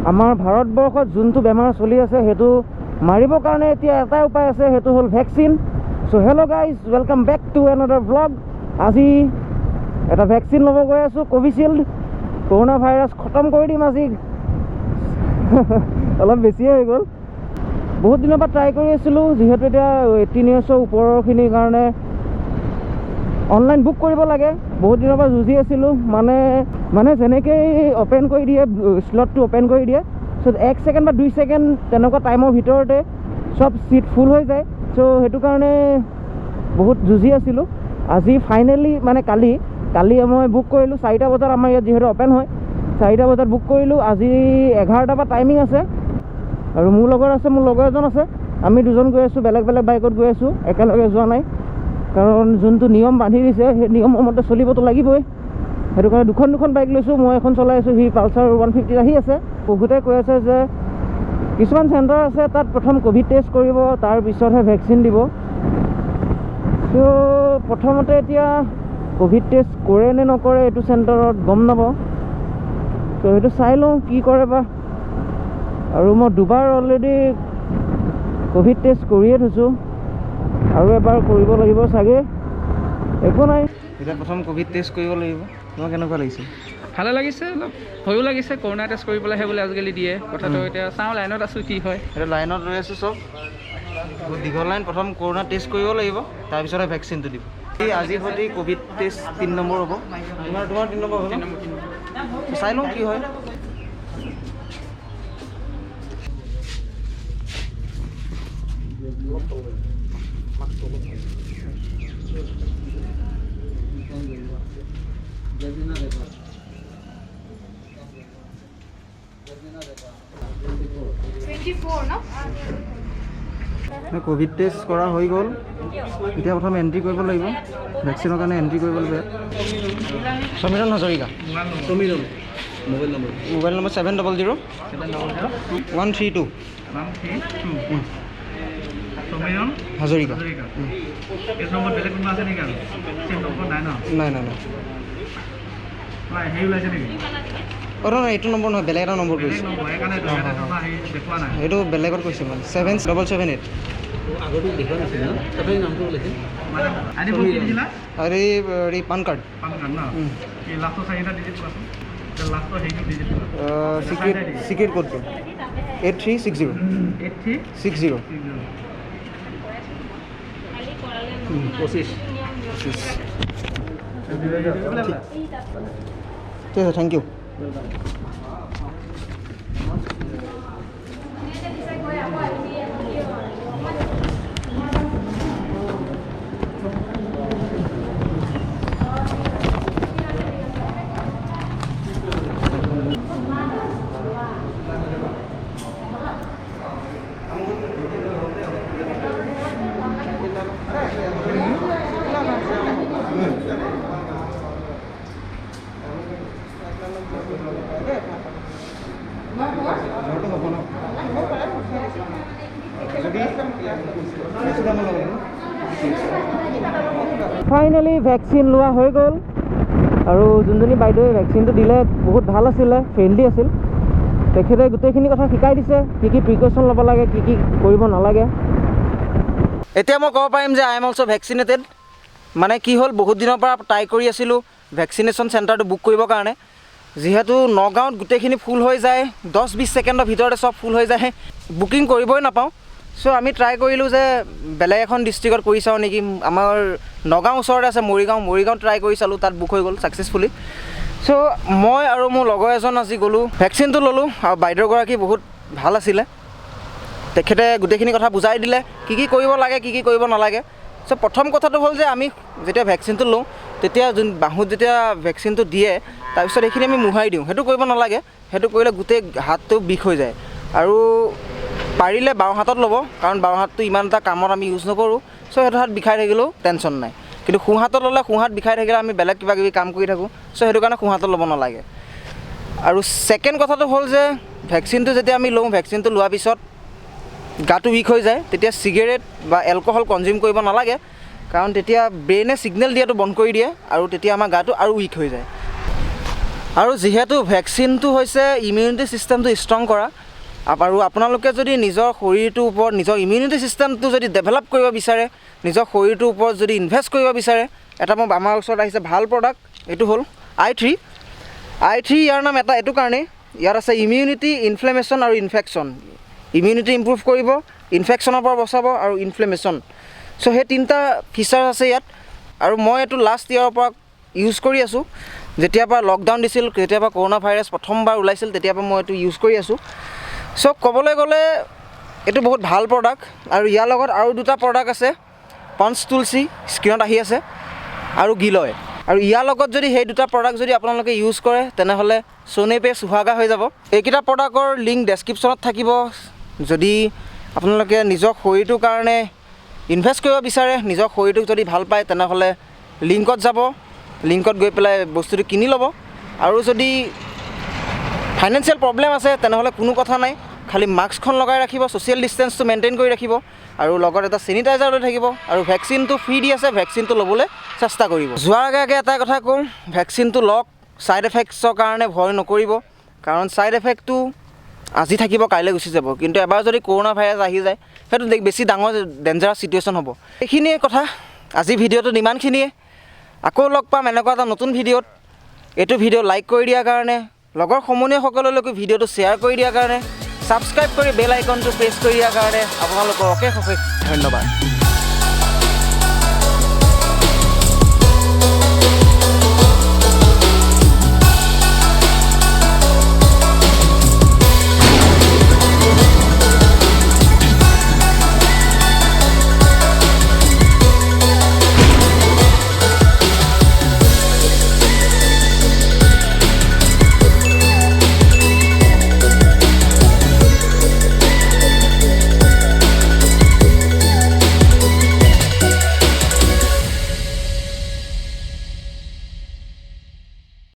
আমাৰ ভাৰতবৰ্ষত যোনটো বেমাৰ চলি আছে সেইটো মাৰিবৰ কাৰণে এতিয়া এটাই উপায় আছে, সেইটো হ'ল vaccine. So' hello' guys, welcome back to another vlog. আজি এটা ভেকচিন ল'ব গৈ আছোঁ, কোভিচিল্ড। কৰোণা ভাইৰাছ খতম কৰি দিম আজি। অলপ বেছিয়ে হৈ গ'ল। বহুত দিনৰ পৰা ট্ৰাই কৰি আছিলোঁ, যিহেতু এতিয়া 18 ইয়াৰ্ছৰ ওপৰৰখিনিৰ কাৰণে অনলাইন বুক কৰিব লাগে। বহুত দিনৰ পৰা যুঁজি আছিলোঁ, মানে যেনেকৈ অ'পেন কৰি দিয়ে, শ্লটটো অ'পেন কৰি দিয়ে, চ' 1 ছেকেণ্ড বা 2 ছেকেণ্ড তেনেকুৱা টাইমৰ ভিতৰতে চব ছিট ফুল হৈ যায়। চ' সেইটো কাৰণে বহুত যুঁজি আছিলোঁ। আজি ফাইনেলি মানে কালি মই বুক কৰিলোঁ 4টা বজাত, আমাৰ ইয়াত যিহেতু অ'পেন হয়, 4টা বজাত বুক কৰিলোঁ। আজি 11টাৰ পৰা টাইমিং আছে, আৰু মোৰ লগৰ এজন আছে। আমি দুজন গৈ আছোঁ, বেলেগ বেলেগ বাইকত গৈ আছোঁ, একেলগে যোৱা নাই। কাৰণ যোনটো নিয়ম বান্ধি দিছে সেই নিয়মৰ মতে চলিবতো লাগিবই। সেইটো কাৰণে দুখন বাইক লৈছোঁ। মই এখন চলাই আছোঁ, সি পালচাৰ 150 আহি আছে। বহুতে কৈ আছে যে কিছুমান চেণ্টাৰ আছে তাত প্ৰথম ক'ভিড টেষ্ট কৰিব, তাৰপিছতহে ভেকচিন দিব। ত' প্ৰথমতে এতিয়া ক'ভিড টেষ্ট কৰে নে নকৰে এইটো চেণ্টাৰত গম নাপাওঁ। ত' সেইটো চাই লওঁ কি কৰে বা। আৰু মই 2বাৰ অলৰেডি ক'ভিড টেষ্ট কৰিয়ে থৈছোঁ, আৰু এবাৰ কৰিব লাগিব চাগে। একো নাই, এতিয়া প্ৰথম ক'ভিড টেষ্ট কৰিব লাগিব। তোমাৰ কেনেকুৱা লাগিছে? ভালে লাগিছে, অলপ ভয়ো লাগিছে। কৰোণা টেষ্ট কৰিবলৈহে বোলে আজিকালি দিয়ে কথাটো। এতিয়া চাওঁ, লাইনত আছোঁ কি হয়। এতিয়া লাইনত ৰৈ আছোঁ চব, বহুত দীঘল লাইন। প্ৰথম কৰোণা টেষ্ট কৰিব লাগিব, তাৰপিছতহে ভেকচিনটো দিব। আজি সৈতে ক'ভিড টেষ্ট 3 নম্বৰ হ'ব। তোমাৰ 3 নম্বৰ হ'ব ন? চাই লওঁ কি হয়। ক'ভিড টেষ্ট কৰা হৈ গ'ল। এতিয়া প্ৰথম এণ্ট্ৰি কৰিব লাগিব, ভেকচিনৰ কাৰণে এণ্ট্ৰি কৰিব লাগিব। Samiran Hazarika, mobile number 700 132 Hazarika. নাই এইটো নম্বৰ নহয়, বেলেগ এটা নম্বৰ কৈছে। এইটো বেলেগত কৈছে মানে 7778। আৰু পান কাৰ্ড চিক্ৰেট কোডটো 8360 25। ঠিক আছে, থেংক ইউ। ফাইনেলি ভেকচিন লোৱা হৈ গ'ল, আৰু যোনজনী বাইদেৱে ভেকচিনটো দিলে বহুত ভাল আছিলে, ফ্ৰেণ্ডলি আছিল। তেখেতে গোটেইখিনি কথা শিকাই দিছে, কি প্ৰিকশ্যন ল'ব লাগে, কি কৰিব নালাগে। এতিয়া মই ক'ব পাৰিম যে আই এম অলছ' ভেকচিনেটেড। মানে কি হ'ল, বহুত দিনৰ পৰা ট্ৰাই কৰি আছিলোঁ ভেকচিনেশ্যন চেণ্টাৰটো বুক কৰিবৰ কাৰণে। যিহেতু নগাঁৱত গোটেইখিনি ফুল হৈ যায়, 10-20 ছেকেণ্ডৰ ভিতৰতে চব ফুল হৈ যায়, বুকিং কৰিবই নাপাওঁ। চ' আমি ট্ৰাই কৰিলোঁ যে বেলেগ এখন ডিষ্ট্ৰিক্টত কৰি চাওঁ নেকি। আমাৰ নগাঁও ওচৰতে আছে মৰিগাঁও ট্ৰাই কৰি চালোঁ, তাত বুক হৈ গ'ল ছাকচেছফুলি। চ' মই আৰু মোৰ লগৰ এজন আজি গ'লোঁ, ভেকচিনটো ল'লোঁ। আৰু বাইদেউগৰাকী বহুত ভাল আছিলে, তেখেতে গোটেইখিনি কথা বুজাই দিলে, কি কৰিব লাগে, কি কৰিব নালাগে। চ' প্ৰথম কথাটো হ'ল যে আমি যেতিয়া ভেকচিনটো লওঁ, তেতিয়া বাহুত যেতিয়া ভেকচিনটো দিয়ে, তাৰপিছত সেইখিনি আমি মোহাৰি দিওঁ। সেইটো কৰিব নালাগে, সেইটো কৰিলে গোটেই হাতটো বিষ হৈ যায়। আৰু পাৰিলে বাওঁ হাতত ল'ব, কাৰণ বাওঁ হাতটো ইমান এটা কামত আমি ইউজ নকৰোঁ। চ' সেইটো হাত বিষাই থাকিলেও টেনশ্যন নাই। কিন্তু সোঁ হাতত ল'লে, সোঁ হাত বিষাই থাকিলে আমি বেলেগ কিবাকিবি কাম কৰি থাকোঁ। চ' সেইটো কাৰণে সোঁ হাতত ল'ব নালাগে। আৰু ছেকেণ্ড কথাটো হ'ল যে ভেকচিনটো যেতিয়া আমি লওঁ, ভেকচিনটো লোৱাৰ পিছত গাটো উইক হৈ যায়, তেতিয়া চিগাৰেট বা এলকহল কনজিউম কৰিব নালাগে। কাৰণ তেতিয়া ব্ৰেইনে ছিগনেল দিয়াটো বন্ধ কৰি দিয়ে আৰু তেতিয়া আমাৰ গাটো আৰু উইক হৈ যায়। আৰু যিহেতু ভেকচিনটো হৈছে ইমিউনিটি ছিষ্টেমটো ষ্ট্ৰং কৰা, আৰু আপোনালোকে যদি নিজৰ শৰীৰটোৰ ওপৰত নিজৰ ইমিউনিটি ছিষ্টেমটো যদি ডেভেলপ কৰিব বিচাৰে, নিজৰ শৰীৰটোৰ ওপৰত যদি ইনভেষ্ট কৰিব বিচাৰে, এটা আমাৰ ওচৰত আহিছে ভাল প্ৰডাক্ট, এইটো হ'ল i3। ইয়াৰ নাম এইটো কাৰণেই, ইয়াত আছে ইমিউনিটি, ইনফ্লেমেশ্যন আৰু ইনফেকশ্যন। ইমিউনিটি ইম্প্ৰুভ কৰিব, ইনফেকশ্যনৰ পৰা বচাব আৰু ইনফ্লেমেশ্যন। চ' সেই 3টা ফিচাৰ আছে ইয়াত। আৰু মই এইটো লাষ্ট ইয়াৰৰ পৰা ইউজ কৰি আছোঁ। যেতিয়াৰ পৰা লকডাউন দিছিল, যেতিয়াৰ পৰা কৰোণা ভাইৰাছ প্ৰথমবাৰ ওলাইছিল, তেতিয়াৰ পৰা মই এইটো ইউজ কৰি আছোঁ। চ' ক'বলৈ গ'লে এইটো বহুত ভাল প্ৰডাক্ট। আৰু ইয়াৰ লগত আৰু 2টা প্ৰডাক্ট আছে, পঞ্চ তুলসী, স্ক্ৰীণত আহি আছে, আৰু গিলয়। আৰু ইয়াৰ লগত যদি সেই 2টা প্ৰডাক্ট যদি আপোনালোকে ইউজ কৰে, তেনেহ'লে সোনে পে সুহাগা হৈ যাব। এইকেইটা প্ৰডাক্টৰ লিংক ডেছক্ৰিপশ্যনত থাকিব। যদি আপোনালোকে নিজৰ শৰীৰটোৰ কাৰণে ইনভেষ্ট কৰিব বিচাৰে, নিজৰ শৰীৰটোক যদি ভাল পায়, তেনেহ'লে লিংকত যাব, লিংকত গৈ পেলাই বস্তুটো কিনি ল'ব। আৰু যদি ফাইনেন্সিয়েল প্ৰব্লেম আছে, তেনেহ'লে কোনো কথা নাই, খালি মাস্কখন লগাই ৰাখিব, ছ'চিয়েল ডিষ্টেঞ্চটো মেইনটেইন কৰি ৰাখিব, আৰু লগত এটা চেনিটাইজাৰ লৈ থাকিব। আৰু ভেকচিনটো ফ্ৰী দি আছে, ভেকচিনটো ল'বলৈ চেষ্টা কৰিব। যোৱাৰ আগে আগে এটাই কথা কওঁ, ভেকচিনটো লওক, ছাইড এফেক্টছৰ কাৰণে ভয় নকৰিব, কাৰণ ছাইড এফেক্টটো আজি থাকিব, কাইলৈ গুচি যাব। কিন্তু এবাৰ যদি কৰোণা ভাইৰাছ আহি যায়, সেইটো বেছি ডাঙৰ ডেঞ্জাৰাছ চিটুৱেশ্যন হ'ব। এইখিনিয়ে কথা, আজি ভিডিঅ'টোত ইমানখিনিয়ে। আকৌ লগ পাম এনেকুৱা এটা নতুন ভিডিঅ'ত। এইটো ভিডিঅ' লাইক কৰি দিয়াৰ কাৰণে, লগৰ সমনীয়াসকললৈকে ভিডিঅ'টো শ্বেয়াৰ কৰি দিয়াৰ কাৰণে, ছাবস্ক্ৰাইব কৰি বেল আইকনটো প্ৰেছ কৰি দিয়াৰ কাৰণে আপোনালোকক অশেষ অশেষ ধন্যবাদ।